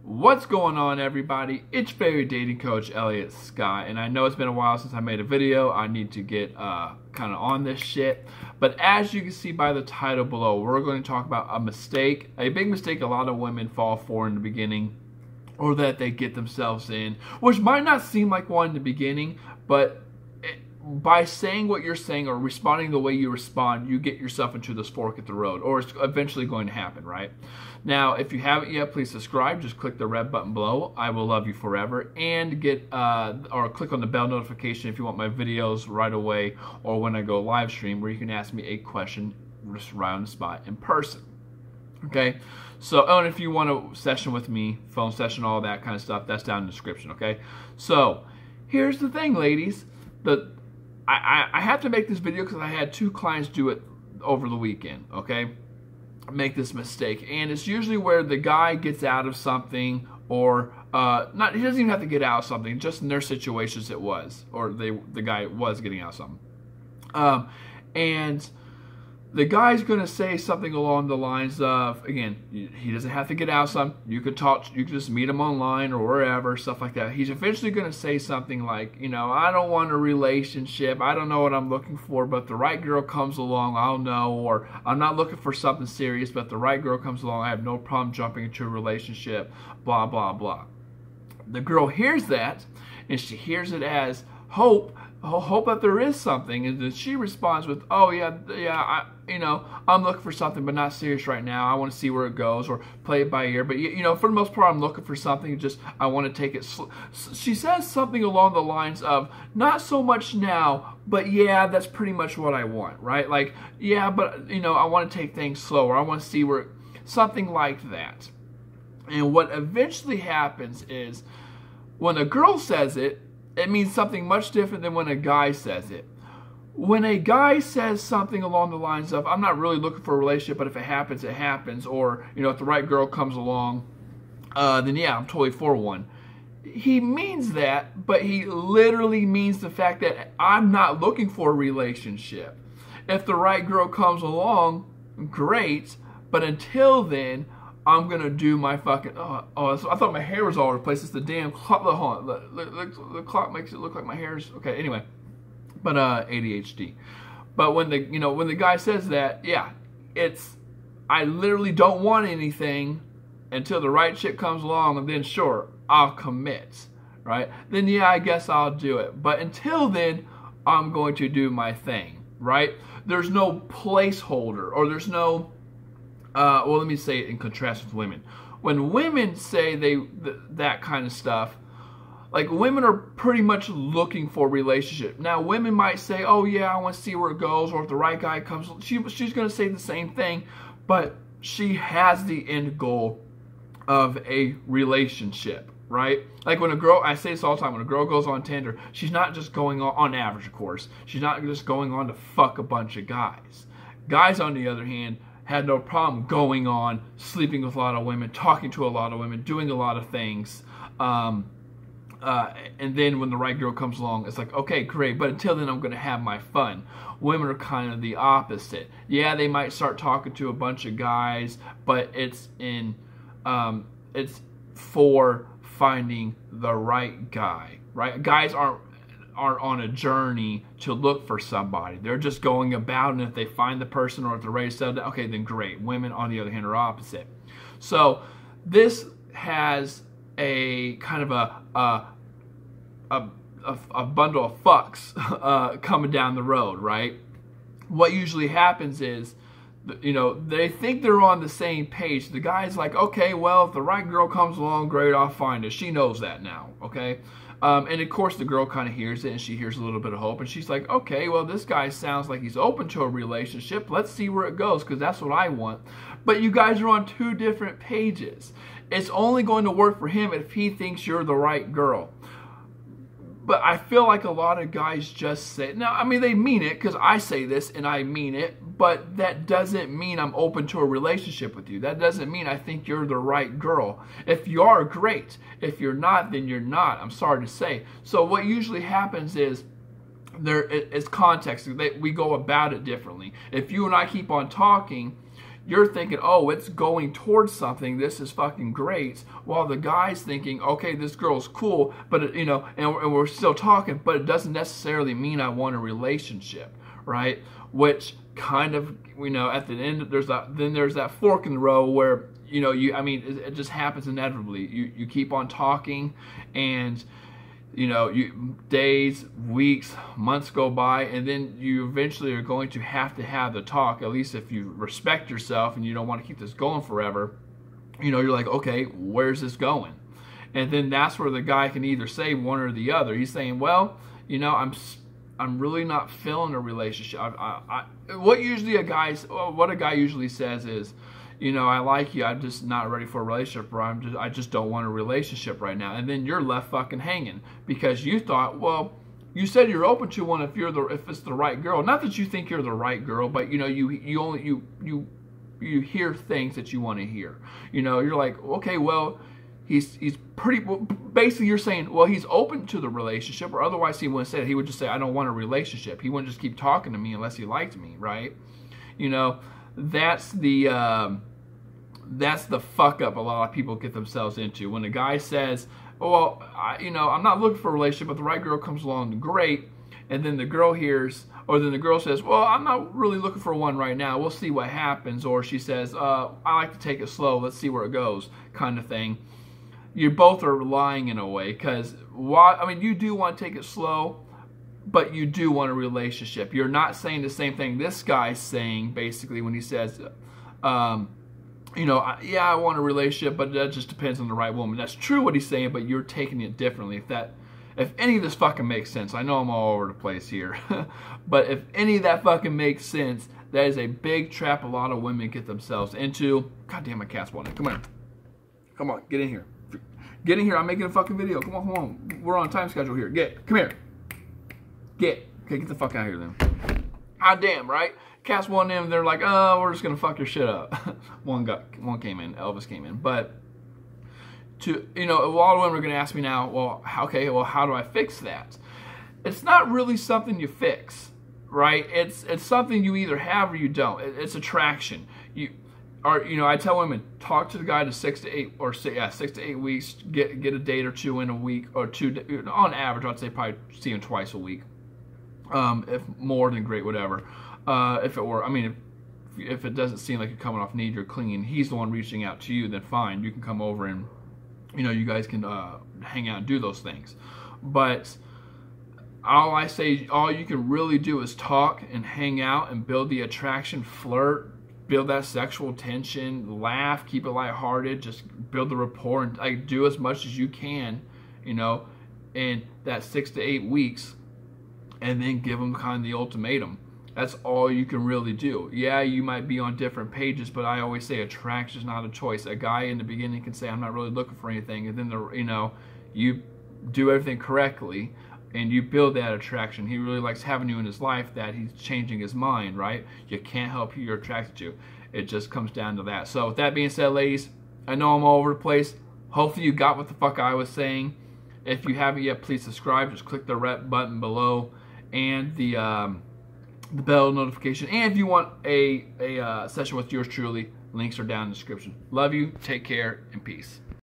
What's going on, everybody? It's Fairy Dating Coach Elliot Scott, and I know it's been a while since I made a video. I need to get kind of on this shit. But as you can see by the title below, we're going to talk about a big mistake a lot of women fall for in the beginning, or that they get themselves in, which might not seem like one in the beginning, but by saying what you're saying or responding the way you respond, you get yourself into this fork at the road, or it's eventually going to happen, right? Now, if you haven't yet, please subscribe. Just click the red button below. I will love you forever. And or click on the bell notification if you want my videos right away, or when I go live stream, where you can ask me a question just right on the spot in person. Okay? So, and if you want a session with me, phone session, all that kind of stuff, that's down in the description, okay? So, here's the thing, ladies. I have to make this video because I had 2 clients do it over the weekend, okay? Make this mistake. And it's usually where the guy gets out of something, or he doesn't even have to get out of something, just in their situations it was, or the guy was getting out of something. And the guy's going to say something along the lines of, again, he doesn't have to get out some. You could talk, you could just meet him online or wherever, stuff like that. He's eventually going to say something like, you know, I don't want a relationship. I don't know what I'm looking for, but if the right girl comes along, I'll know. Or I'm not looking for something serious, but if the right girl comes along, I have no problem jumping into a relationship, blah, blah, blah. The girl hears that, and she hears it as hope that there is something, and then she responds with, oh yeah, I'm looking for something, but not serious right now. I want to see where it goes, or play it by ear. But for the most part, I'm looking for something. Just I want to take it. She says something along the lines of, not so much now, but yeah, that's pretty much what I want, right? Like, yeah, but I want to take things slower. I want to see where, something like that. And what eventually happens is, when a girl says it, it means something much different than when a guy says it. When a guy says something along the lines of, I'm not really looking for a relationship, but if it happens, it happens. Or, if the right girl comes along, then yeah, I'm totally for one. He means that, but he literally means the fact that I'm not looking for a relationship. If the right girl comes along, great. But until then, I'm going to do my fucking... I thought my hair was all over the place. It's the damn clock. Hold on. The clock makes it look like my hair's... Okay, anyway. But ADHD. But when the guy says that, yeah, I literally don't want anything until the right chick comes along, and then sure, I'll commit, right? Then yeah, I guess I'll do it. But until then, I'm going to do my thing, right? There's no placeholder, or there's no... well, let me say it in contrast with women. When women say that kind of stuff, like, women are pretty much looking for a relationship. Now, women might say, oh yeah, I want to see where it goes, or if the right guy comes, she's going to say the same thing, but she has the end goal of a relationship, right? Like when a girl, I say this all the time, when a girl goes on Tinder, she's not just going on average, of course, she's not just going on to fuck a bunch of guys. Guys, on the other hand, had no problem going on, sleeping with a lot of women, talking to a lot of women, doing a lot of things. And then when the right girl comes along, it's like, okay, great, but until then I'm going to have my fun. Women are kind of the opposite. Yeah, they might start talking to a bunch of guys, but it's for finding the right guy, right? Guys aren't on a journey to look for somebody. They're just going about, and if they find the person, or if they're ready to settle down, okay, then great. Women, on the other hand, are opposite. So this has a kind of a bundle of fucks coming down the road, right? What usually happens is, they think they're on the same page. The guy's like, okay, well, if the right girl comes along, great, I'll find her. She knows that now, okay? And of course the girl kind of hears it, and she hears a little bit of hope, and she's like, okay, well, this guy sounds like he's open to a relationship. Let's see where it goes, because that's what I want. But you guys are on 2 different pages. It's only going to work for him if he thinks you're the right girl. But I feel like a lot of guys just say, now, I mean, they mean it, because I say this and I mean it, but that doesn't mean I'm open to a relationship with you. That doesn't mean I think you're the right girl. If you are, great. If you're not, then you're not. I'm sorry to say. So what usually happens is, there is context. We go about it differently. If you and I keep on talking, you're thinking, oh, it's going towards something, this is fucking great, while the guy's thinking, okay, this girl's cool, but it, you know, and we're still talking, but it doesn't necessarily mean I want a relationship, right? Which kind of, you know, at the end there's that fork in the road where, you know, I mean, it just happens inevitably. You keep on talking, and you know, days, weeks, months go by, and then you eventually are going to have the talk, at least if you respect yourself and you don't want to keep this going forever. You know, you're like, okay, where's this going? And then that's where the guy can either say one or the other. He's saying, well, you know, I'm really not feeling a relationship. What a guy usually says is, you know, I like you, I'm just not ready for a relationship, or I just don't want a relationship right now. And then you're left fucking hanging because you thought, well, you said you're open to one if it's the right girl. Not that you think you're the right girl, but you know, you hear things that you want to hear. You know, you're like, okay, well, he's pretty. Well, basically, you're saying, well, he's open to the relationship, or otherwise he wouldn't say it. He would just say, I don't want a relationship. He wouldn't just keep talking to me unless he liked me, right? You know, that's the fuck up a lot of people get themselves into. When a guy says, well, you know, I'm not looking for a relationship, but the right girl comes along, great. And then the girl hears, or then the girl says, well, I'm not really looking for one right now. We'll see what happens. Or she says, I like to take it slow. Let's see where it goes, kind of thing. You both are lying in a way, because I mean, you do want to take it slow, but you do want a relationship. You're not saying the same thing this guy's saying, basically, when he says, you know, yeah, I want a relationship, but that just depends on the right woman. That's true what he's saying, but you're taking it differently. If any of this fucking makes sense, I know I'm all over the place here, but if any of that fucking makes sense, that is a big trap a lot of women get themselves into. God damn, my cat's wanting. Come here. Come on, get in here. Get in here. I'm making a fucking video. Come on, come on. We're on a time schedule here. Come here. Okay, get the fuck out of here then. God damn, right? Cats one in, they're like, oh, we're just gonna fuck your shit up. one came in, Elvis came in. But you know, a lot of women are gonna ask me now, well, okay, well, how do I fix that? It's not really something you fix, right? It's something you either have or you don't. It's attraction. You know, I tell women, talk to the guy to 6 to 8 weeks, get a date or two in a week, or two on average. I'd say probably see him twice a week. If more than great, whatever. If it were, I mean, if it doesn't seem like you're coming off need, you're clinging, he's the one reaching out to you, then fine, you can come over and, you know, you guys can hang out and do those things. But all you can really do is talk and hang out and build the attraction, flirt, build that sexual tension, laugh, keep it lighthearted, just build the rapport, and like do as much as you can, you know, in that 6 to 8 weeks, and then give them kind of the ultimatum. That's all you can really do. Yeah, you might be on different pages, but I always say attraction is not a choice. A guy in the beginning can say, I'm not really looking for anything, and then you know, you do everything correctly and you build that attraction. He really likes having you in his life, that he's changing his mind, right? You can't help who you're attracted to. It just comes down to that. So with that being said, ladies, I know I'm all over the place. Hopefully you got what the fuck I was saying. If you haven't yet, please subscribe. Just click the red button below and the bell notification. And if you want a session with yours truly, links are down in the description. Love you, take care, and peace.